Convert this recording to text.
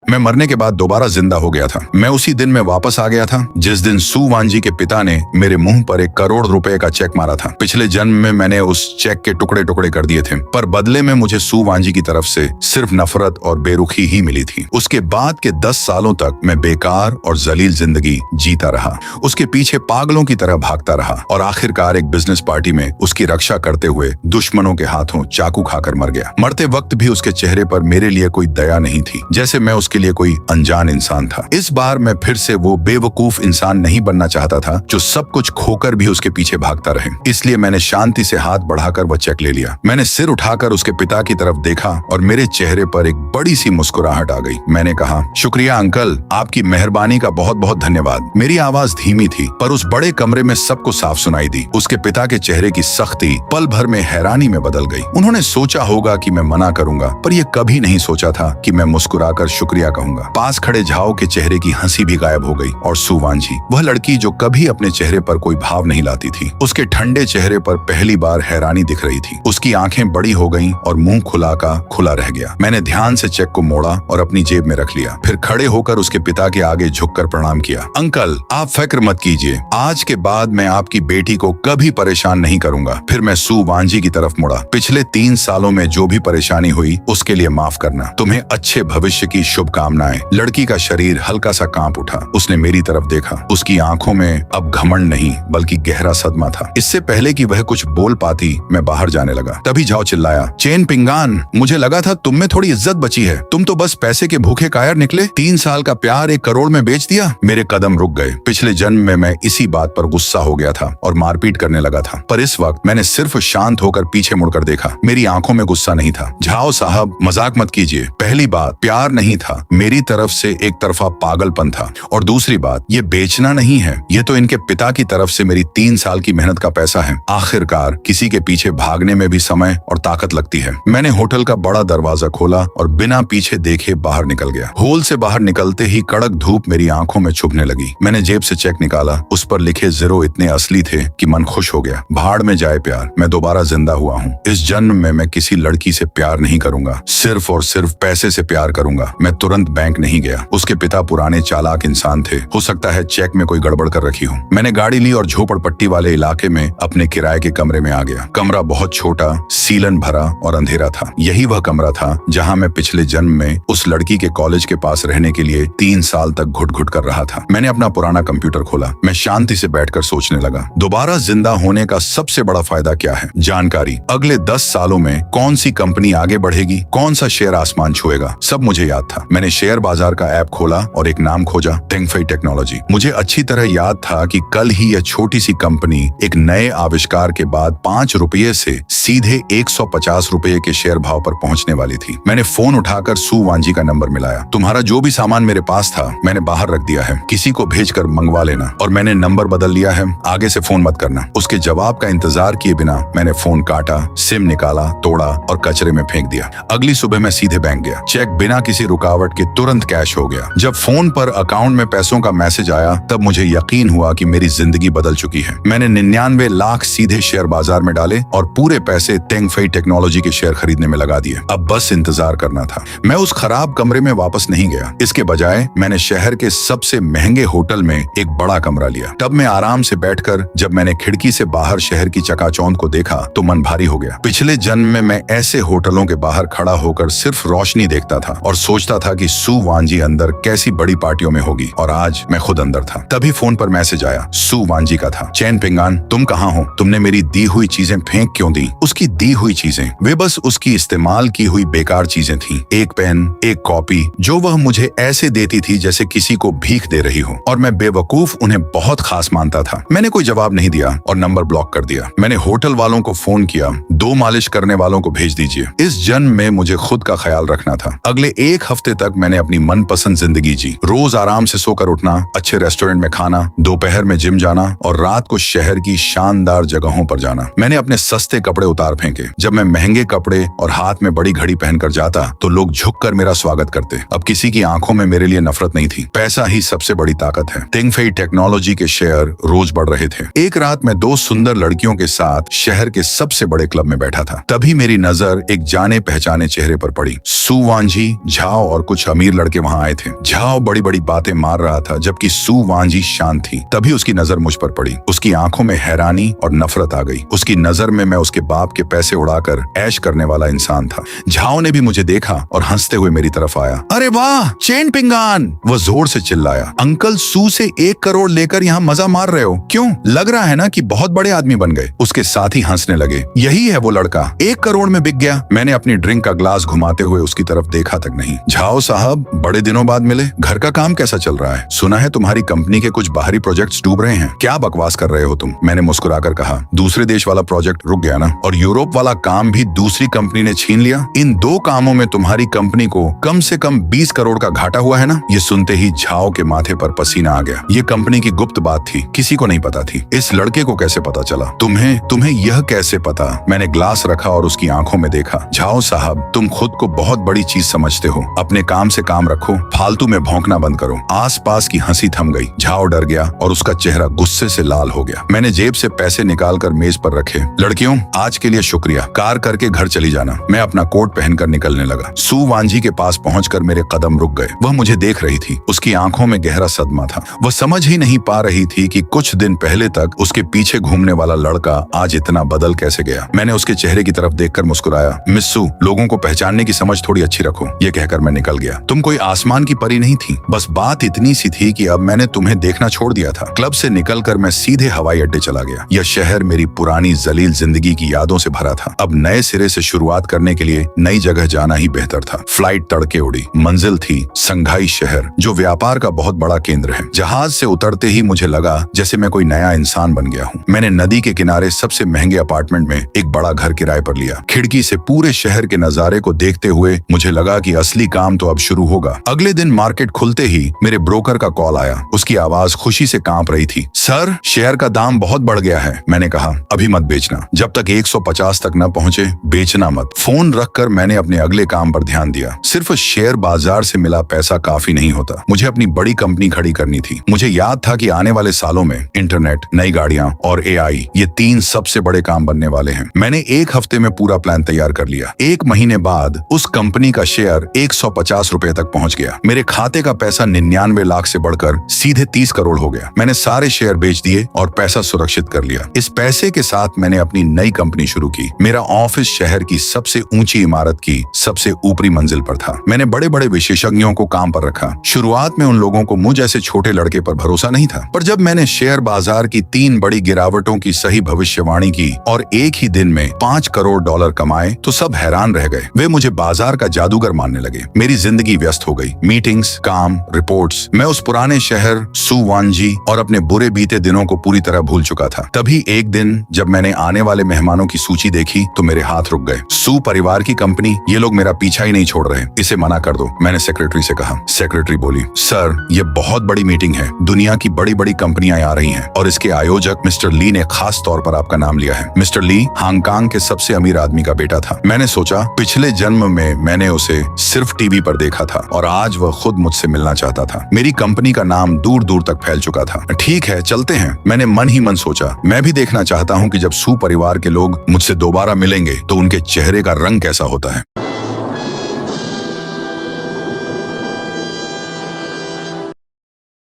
मैं मरने के बाद दोबारा जिंदा हो गया था। मैं उसी दिन में वापस आ गया था जिस दिन सू वांजी के पिता ने मेरे मुंह पर 1 करोड़ रुपए का चेक मारा था। पिछले जन्म में मैंने उस चेक के टुकड़े टुकड़े कर दिए थे, पर बदले में मुझे सू वांजी की तरफ से सिर्फ नफरत और बेरुखी ही मिली थी। उसके बाद के 10 सालों तक मैं बेकार और जलील जिंदगी जीता रहा, उसके पीछे पागलों की तरह भागता रहा और आखिरकार एक बिजनेस पार्टी में उसकी रक्षा करते हुए दुश्मनों के हाथों चाकू खाकर मर गया। मरते वक्त भी उसके चेहरे पर मेरे लिए कोई दया नहीं थी, जैसे मैं उसके लिए कोई अनजान इंसान था। इस बार मैं फिर से वो बेवकूफ इंसान नहीं बनना चाहता था जो सब कुछ खोकर भी उसके पीछे भागता रहे। इसलिए मैंने शांति से हाथ बढ़ाकर वह चेक ले लिया। मैंने सिर उठाकर उसके पिता की तरफ देखा और मेरे चेहरे पर एक बड़ी सी मुस्कुराहट आ गई। मैंने कहा, शुक्रिया अंकल, आपकी मेहरबानी का बहुत बहुत धन्यवाद। मेरी आवाज धीमी थी, पर उस बड़े कमरे में सबको साफ सुनाई दी। उसके पिता के चेहरे की सख्ती पल भर में हैरानी में बदल गई। उन्होंने सोचा होगा कि मैं मना करूंगा, पर यह कभी नहीं सोचा था कि मैं मुस्कुराकर शुक्रिया कहूंगा। पास खड़े झाओ के चेहरे की हंसी भी गायब हो गई और सू वांजी, वह लड़की जो कभी अपने चेहरे पर कोई भाव नहीं लाती थी, उसके ठंडे चेहरे पर पहली बार हैरानी दिख रही थी। उसकी आंखें बड़ी हो गईं और मुंह खुला का खुला रह गया। मैंने ध्यान से चेक को मोड़ा और अपनी जेब में रख लिया। फिर खड़े होकर उसके पिता के आगे झुककर प्रणाम किया। अंकल, आप फिक्र मत कीजिए, आज के बाद मैं आपकी बेटी को कभी परेशान नहीं करूंगा। फिर मैं सू वांजी की तरफ मुड़ा। पिछले 3 सालों में जो भी परेशानी हुई उसके लिए माफ करना। तुम्हें अच्छे भविष्य की शुभकामनाएं। लड़की का शरीर हल्का सा कांप उठा। उसने मेरी तरफ देखा। उसकी आंखों में अब घमंड नहीं बल्कि गहरा सदमा था। इससे पहले कि वह कुछ बोल पाती मैं बाहर जाने लगा। तभी झाओ चिल्लाया, चेन पिंगान, मुझे लगा था तुम में थोड़ी इज्जत बची है। तुम तो बस पैसे के भूखे कायर निकले। 3 साल का प्यार 1 करोड़ में बेच दिया। मेरे कदम रुक गए। पिछले जन्म में मैं इसी बात पर गुस्सा हो गया था और मारपीट करने लगा था, पर इस वक्त मैंने सिर्फ शांत होकर पीछे मुड़कर देखा। मेरी आंखों में गुस्सा नहीं था। झाओ साहब, मजाक मत कीजिए। पहली बात, प्यार नहीं था, मेरी तरफ से एक तरफा पागलपन था। और दूसरी बात, ये बेचना नहीं है, ये तो इनके पिता की तरफ से मेरी 3 साल की मेहनत का पैसा है। आखिरकार किसी के पीछे भागने में भी समय और ताकत लगती है। मैंने होटल का बड़ा दरवाजा खोला और बिना पीछे देखे बाहर निकल गया। हॉल से बाहर निकलते ही कड़क धूप मेरी आंखों में चुभने लगी। मैंने जेब से चेक निकाला। उस पर लिखे 0 इतने असली थे कि मन खुश हो गया। भाड़ में जाए प्यार, मैं दोबारा जिंदा हुआ हूँ। इस जन्म में मैं किसी लड़की से प्यार नहीं करूंगा, सिर्फ और सिर्फ पैसे से प्यार करूंगा। मैं तुरंत बैंक नहीं गया। उसके पिता पुराने चालाक इंसान थे। हो सकता है चेक में कोई गड़बड़ कर रखी हो। मैंने गाड़ी ली और झोपड़पट्टी वाले इलाके में अपने किराए के कमरे में आ गया। कमरा बहुत छोटा, सीलन भरा और अंधेरा था। यही वह कमरा था जहाँ मैं पिछले जन्म में उस लड़की के कॉलेज के पास रहने के लिए 3 साल तक घुट घुट कर रहा था। मैंने अपना पुराना कंप्यूटर खोला। मैं शांति से बैठकर सोचने लगा, दोबारा जिंदा होने का सबसे बड़ा फायदा क्या है? जानकारी। अगले 10 सालों में कौन सी कंपनी आगे बढ़ेगी, कौन सा शेयर आसमान छुएगा, सब मुझे याद था। मैंने शेयर बाजार का ऐप खोला और एक नाम खोजा, टेंगफेई टेक्नोलॉजी। मुझे अच्छी तरह याद था कि कल ही यह छोटी सी कंपनी एक नए आविष्कार के बाद 5 रुपये से सीधे 150 रुपये के शेयर भाव पर पहुंचने वाली थी। मैंने फोन उठाकर सू वांजी का नंबर मिलाया। तुम्हारा जो भी सामान मेरे पास था मैंने बाहर रख दिया है, किसी को भेजकर मंगवा लेना, और मैंने नंबर बदल लिया है, आगे से फोन मत करना। उसके जवाब का इंतजार किए बिना मैंने फोन काटा, सिम निकाला, तोड़ा और कचरे में फेंक दिया। अगली सुबह मैं सीधे बैंक गया। चेक बिना किसी रुकावट के तुरंत कैश हो गया। जब फोन पर अकाउंट में पैसों का मैसेज आया तब मुझे यकीन हुआ कि मेरी जिंदगी बदल चुकी है। मैंने 99 लाख सीधे शेयर बाजार में डाले और पूरे पैसे टेंगफेई टेक्नोलॉजी के शेयर खरीदने में लगा दिए। अब बस इंतजार करना था। मैं उस खराब कमरे में वापस नहीं गया। इसके बजाय मैंने शहर के सबसे महंगे होटल में एक बड़ा कमरा लिया। तब मैं आराम से बैठकर जब मैंने खिड़की से बाहर शहर की चकाचौंध को देखा तो मन भारी हो गया। पिछले जन्म में मैं ऐसे होटलों के बाहर खड़ा होकर सिर्फ रोशनी देखता था और सोचता था कि सू वांजी अंदर कैसी बड़ी पार्टियों में होगी, और आज मैं खुद अंदर था। तभी फोन पर मैसेज आया, सू वांजी का था। चैन पिंगान, तुम कहाँ हो? तुमने मेरी दी हुई चीजें फेंक क्यों दी? उसकी दी हुई चीजें, वे बस उसकी इस्तेमाल की हुई बेकार चीजें थीं। एक पेन, एक कॉपी, जो वह मुझे ऐसे देती थी जैसे किसी को भीख दे रही हो, और मैं बेवकूफ उन्हें बहुत खास मानता था। मैंने कोई जवाब नहीं दिया और नंबर ब्लॉक कर दिया। मैंने होटल वालों को फोन किया, 2 मालिश करने वालों को भेज दीजिए। इस जन्म में मुझे खुद का ख्याल रखना था। अगले 1 हफ्ते तक मैंने अपनी मनपसंद जिंदगी जी। रोज आराम से सोकर उठना, अच्छे रेस्टोरेंट में खाना, दोपहर में जिम जाना और रात को शहर की शानदार जगहों पर जाना। मैंने अपने सस्ते कपड़े उतार फेंके। जब मैं महंगे कपड़े और हाथ में बड़ी घड़ी पहनकर जाता तो लोग झुककर मेरा स्वागत करते। अब किसी की आंखों में मेरे लिए नफरत नहीं थी। पैसा ही सबसे बड़ी ताकत है। टेंगफेई टेक्नोलॉजी के शेयर रोज बढ़ रहे थे। एक रात मैं 2 सुंदर लड़कियों के साथ शहर के सबसे बड़े क्लब में बैठा था। तभी मेरी नजर एक जाने पहचाने चेहरे पर पड़ी। सू वांजी, झाओ और कुछ कुछ अमीर लड़के वहां आए थे। झाओ बड़ी बड़ी बातें मार रहा था जबकि सू वांजी शांत थी। तभी उसकी नजर मुझ पर पड़ी। उसकी आंखों में हैरानी और नफरत आ गई। उसकी नजर में मैं उसके बाप के पैसे उड़ाकर ऐश करने वाला इंसान था। झाओ ने भी मुझे देखा और हंसते हुए मेरी तरफ आया। अरे वाह चेन पिंगान, वो जोर से चिल्लाया। अंकल सू से 1 करोड़ लेकर यहाँ मजा मार रहे हो क्यों? लग रहा है ना कि बहुत बड़े आदमी बन गए। उसके साथी हंसने लगे। यही है वो लड़का, 1 करोड़ में बिक गया। मैंने अपनी ड्रिंक का ग्लास घुमाते हुए उसकी तरफ देखा तक नहीं। झाओ साहब बड़े दिनों बाद मिले, घर का काम कैसा चल रहा है? सुना है तुम्हारी कंपनी के कुछ बाहरी प्रोजेक्ट्स डूब रहे हैं। क्या बकवास कर रहे हो तुम? मैंने मुस्कुराकर कहा। दूसरे देश वाला प्रोजेक्ट रुक गया ना, और यूरोप वाला काम भी दूसरी कंपनी ने छीन लिया। इन 2 कामों में तुम्हारी कंपनी को कम से कम 20 करोड़ का घाटा हुआ है ना। ये सुनते ही झाओ के माथे पर पसीना आ गया। ये कंपनी की गुप्त बात थी, किसी को नहीं पता थी। इस लड़के को कैसे पता चला? तुम्हें यह कैसे पता? मैंने ग्लास रखा और उसकी आंखों में देखा। झाओ साहब तुम खुद को बहुत बड़ी चीज समझते हो। अपने काम से काम रखो, फालतू में भौंकना बंद करो। आसपास की हंसी थम गई। झाओ डर गया और उसका चेहरा गुस्से से लाल हो गया। मैंने जेब से पैसे निकालकर मेज पर रखे। लड़कियों आज के लिए शुक्रिया, कार करके घर चली जाना। मैं अपना कोट पहनकर निकलने लगा। सू वांजी के पास पहुंचकर मेरे कदम रुक गए। वह मुझे देख रही थी। उसकी आंखों में गहरा सदमा था। वह समझ ही नहीं पा रही थी कि कुछ दिन पहले तक उसके पीछे घूमने वाला लड़का आज इतना बदल कैसे गया। मैंने उसके चेहरे की तरफ देखकर मुस्कुराया। मिस सू, लोगों को पहचानने की समझ थोड़ी अच्छी रखो। ये कहकर मैं निकल गया। तुम कोई आसमान की परी नहीं थी। बस बात इतनी सी थी कि अब मैंने तुम्हें देखना छोड़ दिया था। क्लब से निकलकर मैं सीधे हवाई अड्डे चला गया। यह शहर मेरी पुरानी जलील जिंदगी की यादों से भरा था। अब नए सिरे से शुरुआत करने के लिए नई जगह जाना ही बेहतर था। फ्लाइट तड़के उड़ी। मंजिल थी संघाई शहर, जो व्यापार का बहुत बड़ा केंद्र है। जहाज से उतरते ही मुझे लगा जैसे मैं कोई नया इंसान बन गया हूँ। मैंने नदी के किनारे सबसे महंगे अपार्टमेंट में एक बड़ा घर किराए पर लिया। खिड़की से पूरे शहर के नजारे को देखते हुए मुझे लगा कि असली काम तो अब शुरू होगा। अगले दिन मार्केट खुलते ही मेरे ब्रोकर का कॉल आया। उसकी आवाज खुशी से कांप रही थी। सर शेयर का दाम बहुत बढ़ गया है। मैंने कहा अभी मत बेचना, जब तक 150 तक न पहुंचे बेचना मत। फोन रखकर मैंने अपने अगले काम पर ध्यान दिया। सिर्फ शेयर बाजार से मिला पैसा काफी नहीं होता। मुझे अपनी बड़ी कंपनी खड़ी करनी थी। मुझे याद था कि आने वाले सालों में इंटरनेट, नई गाड़ियां और AI, ये 3 सबसे बड़े काम बनने वाले हैं। मैंने 1 हफ्ते में पूरा प्लान तैयार कर लिया। 1 महीने बाद उस कंपनी का शेयर 150 रुपए तक पहुंच गया। मेरे खाते का पैसा 99 लाख से बढ़कर सीधे 30 करोड़ हो गया। मैंने सारे शेयर बेच दिए और पैसा सुरक्षित कर लिया। इस पैसे के साथ मैंने अपनी नई कंपनी शुरू की। मेरा ऑफिस शहर की सबसे ऊंची इमारत की सबसे ऊपरी मंजिल पर था। मैंने बड़े बड़े विशेषज्ञों को काम पर रखा। शुरुआत में उन लोगों को मुझ जैसे छोटे लड़के पर भरोसा नहीं था, पर जब मैंने शेयर बाजार की 3 बड़ी गिरावटों की सही भविष्यवाणी की और एक ही दिन में $5 करोड़ कमाए तो सब हैरान रह गए। वे मुझे बाजार का जादूगर मानने लगे। मेरी जिंदगी व्यस्त हो गई। मीटिंग्स, काम, रिपोर्ट्स। मैं उस पुराने शहर सू वांजी और अपने बुरे बीते दिनों को पूरी तरह भूल चुका था। तभी एक दिन जब मैंने आने वाले मेहमानों की सूची देखी तो मेरे हाथ रुक गए। सू परिवार की कंपनी, ये लोग मेरा पीछा ही नहीं छोड़ रहे। इसे मना कर दो, मैंने सेक्रेटरी से कहा। सेक्रेटरी बोली, सर ये बहुत बड़ी मीटिंग है। दुनिया की बड़ी बड़ी कंपनियां आ रही हैं और इसके आयोजक मिस्टर ली ने खास तौर पर आपका नाम लिया है। मिस्टर ली हांगकांग के सबसे अमीर आदमी का बेटा था। मैंने सोचा पिछले जन्म में मैंने उसे सिर्फ टीवी पर देखा था और आज वह खुद मुझसे मिलना चाहता था। मेरी कंपनी का नाम दूर दूर तक फैल चुका था। ठीक है चलते हैं, मैंने मन ही मन सोचा। मैं भी देखना चाहता हूँ कि जब सू परिवार के लोग मुझसे दोबारा मिलेंगे तो उनके चेहरे का रंग कैसा होता है।